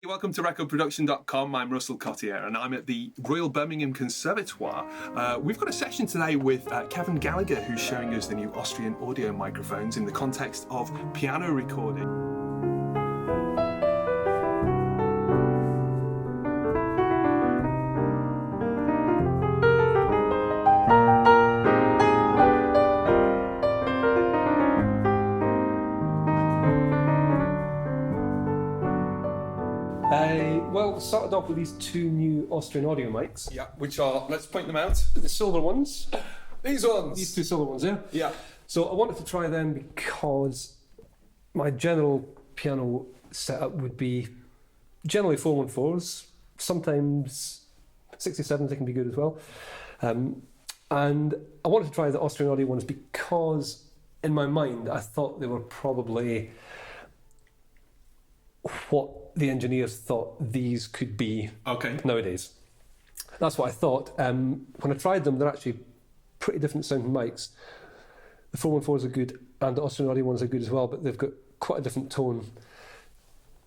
Welcome to recordproduction.com. I'm Russ Cottier and I'm at the Royal Birmingham Conservatoire. We've got a session today with Kevan Gallagher, who's showing us the new Austrian audio microphones in the context of piano recording. Well, started off with these two new Austrian audio mics. Yeah, which are, let's point them out. The silver ones. These ones. These two silver ones, yeah? Yeah. So I wanted to try them because my general piano setup would be generally 414s, sometimes 67s, they can be good as well. And I wanted to try the Austrian audio ones because in my mind I thought they were probably what the engineers thought these could be nowadays. That's what I thought. When I tried them, they're actually pretty different sounding mics. The 414s are good and the Austrian audio ones are good as well, but they've got quite a different tone.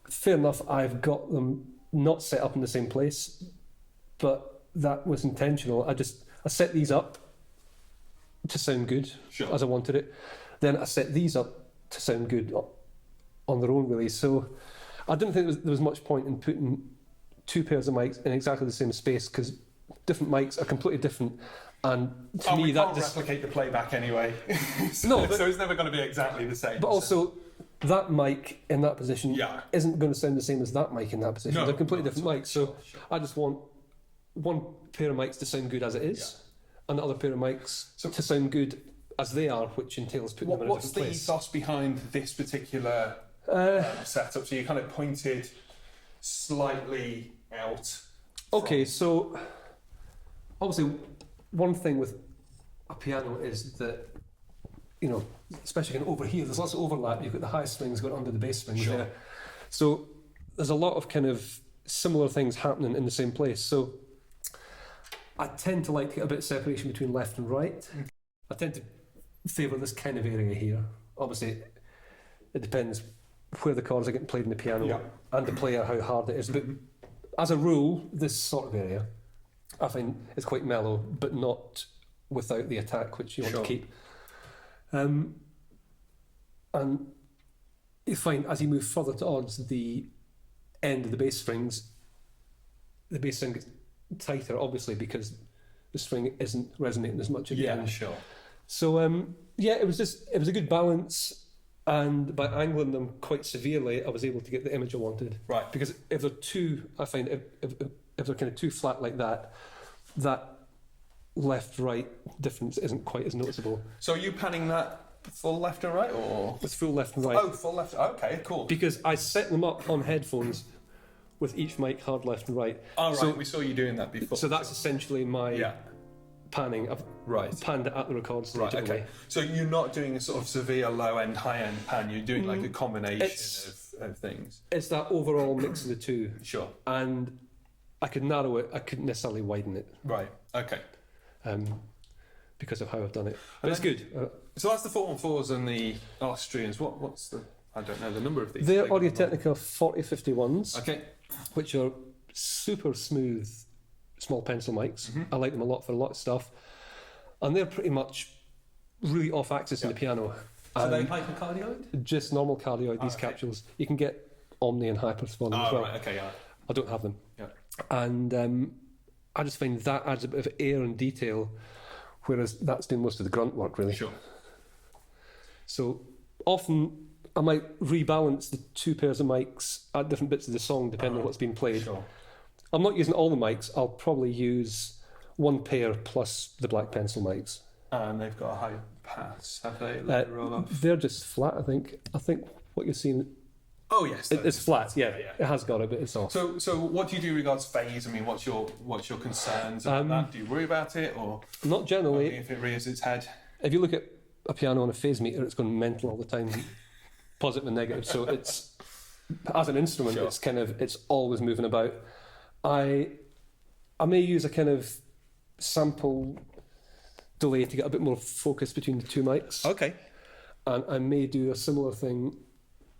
Fair enough, I've got them not set up in the same place, but that was intentional. I set these up to sound good, as I wanted it. Then I set these up to sound good on their own, really. So I didn't think there was much point in putting two pairs of mics in exactly the same space because different mics are completely different. And to me, that can't replicate the playback anyway. So it's never going to be exactly the same. But also, that mic in that position isn't going to sound the same as that mic in that position. No, they're completely different mics. So I just want one pair of mics to sound good as it is, and the other pair of mics to sound good as they are, which entails putting them in a different place. What's the ethos behind this particular setup? So you kind of pointed slightly out. Okay, so obviously one thing with a piano is that, you know, especially over here, there's lots of overlap. You've got the high strings going under the bass strings there. So there's a lot of kind of similar things happening in the same place. So I tend to like to get a bit of separation between left and right. I tend to favour this kind of area here. Obviously, it depends where the chords are getting played in the piano and the player, how hard it is. But as a rule, this sort of area, I find is quite mellow, but not without the attack, which you want to keep. And you find as you move further towards the end of the bass strings, the bass string gets tighter, obviously, because the string isn't resonating as much again. So it was a good balance, and by angling them quite severely, I was able to get the image I wanted. Right. Because if they're too, I find if they're kind of too flat like that, that left-right difference isn't quite as noticeable. So are you panning that full left and right, or with full left and right? Oh, full left. Okay, cool. Because I set them up on headphones with each mic hard left and right. Oh, right. So we saw you doing that before. So that's essentially my panning. I've panned it at the record stage. Right, okay. So you're not doing a sort of severe low-end, high-end pan, you're doing like a combination of things. It's that overall mix of the two. Sure. And I could narrow it, I couldn't necessarily widen it. Right, okay. Because of how I've done it. But it's good. So that's the 414s and the Austrians. What's the, I don't know the number of these. They're Audio Technica 4051s. Okay. Which are super smooth small pencil mics. I like them a lot for a lot of stuff. And they're pretty much really off axis in the piano. So they hypercardioid? Just normal cardioid, these capsules. You can get Omni and Hypers for them as well. Right, okay, I don't have them. Yeah. And I just find that adds a bit of air and detail, whereas that's doing most of the grunt work, really. Sure. So often I might rebalance the two pairs of mics at different bits of the song, depending on what's being played. Sure. I'm not using all the mics. I'll probably use one pair plus the black pencil mics. And they've got a high pass, have they? Roll off? They're just flat, I think. I think what you're seeing... Oh yes, it's flat. Yeah, it has got it, but it's off. So what do you do regards phase? I mean, what's your concerns about that? Do you worry about it, or not generally? If it rears its head, if you look at a piano on a phase meter, it's going mental all the time, positive and negative. So it's, as an instrument, it's always moving about. I may use a kind of sample delay to get a bit more focus between the two mics. Okay. And I may do a similar thing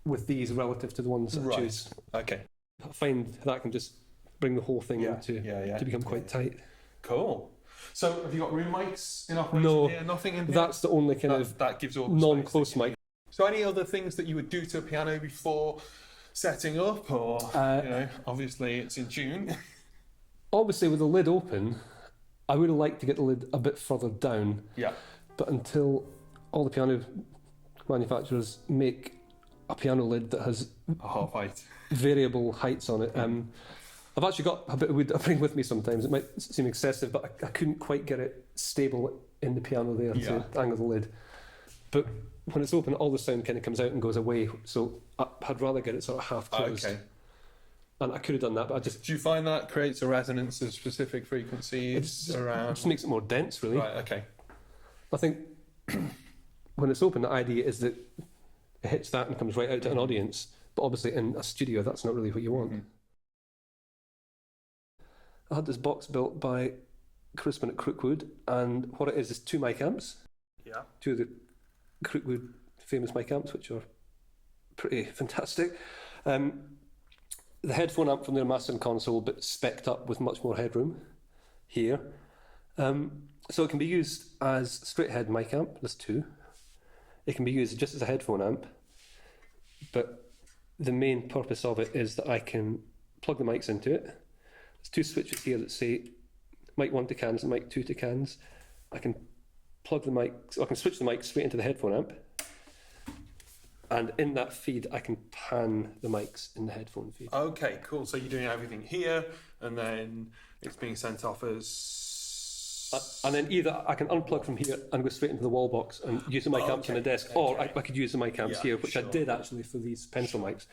with these relative to the ones I choose. Okay. I find that can just bring the whole thing to become quite tight. Cool. So have you got room mics in operation here? Nothing in here? That's the only kind of that gives all the non-close mic. So any other things that you would do to a piano before setting up, or obviously it's in tune? Obviously with the lid open, I would have liked to get the lid a bit further down. Yeah. But until all the piano manufacturers make a piano lid that has a half height, variable heights on it, I've actually got a bit of wood I bring with me sometimes. It might seem excessive, but I couldn't quite get it stable in the piano there to angle the lid. But when it's open, all the sound kind of comes out and goes away. So I'd rather get it sort of half closed. Okay. And I could have done that, but I just... Do you find that creates a resonance of specific frequencies around? It just makes it more dense, really. Right, okay. I think when it's open, the idea is that it hits that and comes right out to an audience. But obviously in a studio, that's not really what you want. I had this box built by Crispin at Crookwood, and what it is 2 mic amps. Yeah. 2 of the Crookwood famous mic amps, which are pretty fantastic. The headphone amp from their mastering console, but spec'd up with much more headroom here. So it can be used as straight head mic amp, there's 2. It can be used just as a headphone amp, but the main purpose of it is that I can plug the mics into it. There's 2 switches here that say mic 1 to cans and mic 2 to cans. I can plug the mic, so I can switch the mic straight into the headphone amp. And in that feed, I can pan the mics in the headphone feed. Okay, cool. So you're doing everything here, and then it's being sent off as... And then either I can unplug from here and go straight into the wall box and use the mic amps on the desk, or I could use the mic amps here, which I did actually for these pencil mics.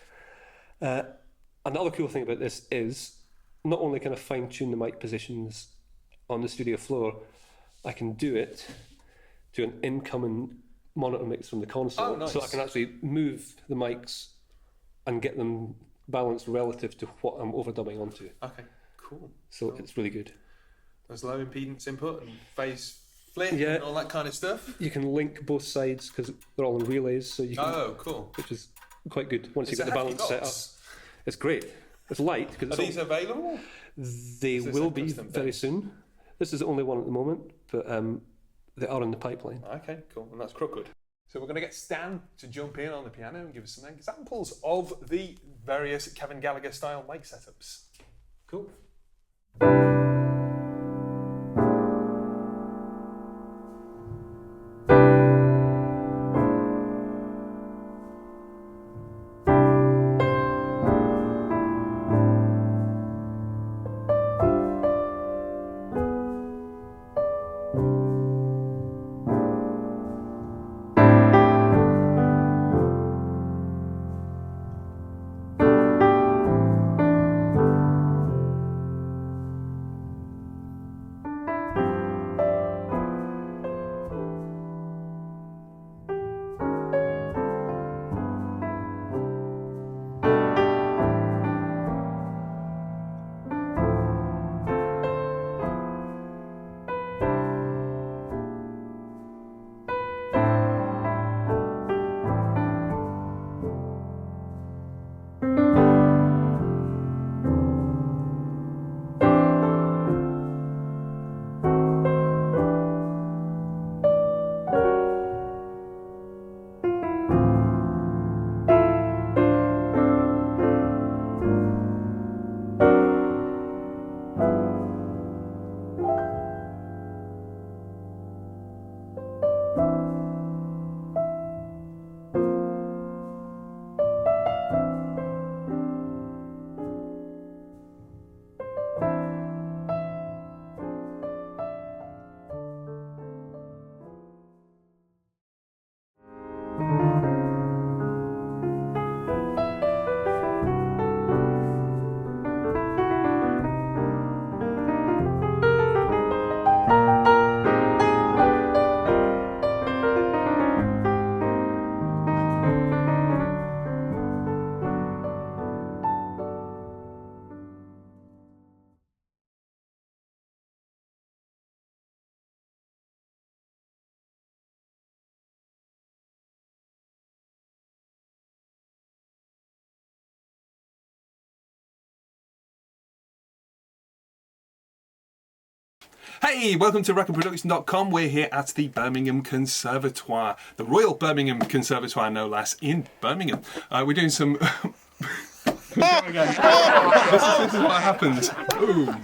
And the other cool thing about this is not only can I fine-tune the mic positions on the studio floor, I can do it to an incoming monitor mix from the console. Oh, nice. So I can actually move the mics and get them balanced relative to what I'm overdubbing onto. Okay, cool. So it's really good. There's low impedance input and phase flip and all that kind of stuff. You can link both sides because they're all in relays, so you can, cool. which is quite good once you get the balance set up. It's great. It's light. Are these available? They will be very soon. This is the only one at the moment, but they are in the pipeline. Okay, cool. And that's Crookwood. So we're going to get Stan to jump in on the piano and give us some examples of the various Kevan Gallagher style mic setups. Cool. Hey, welcome to recordproduction.com. We're here at the Birmingham Conservatoire, the Royal Birmingham Conservatoire, no less, in Birmingham. We're doing some... This is what happens. Boom.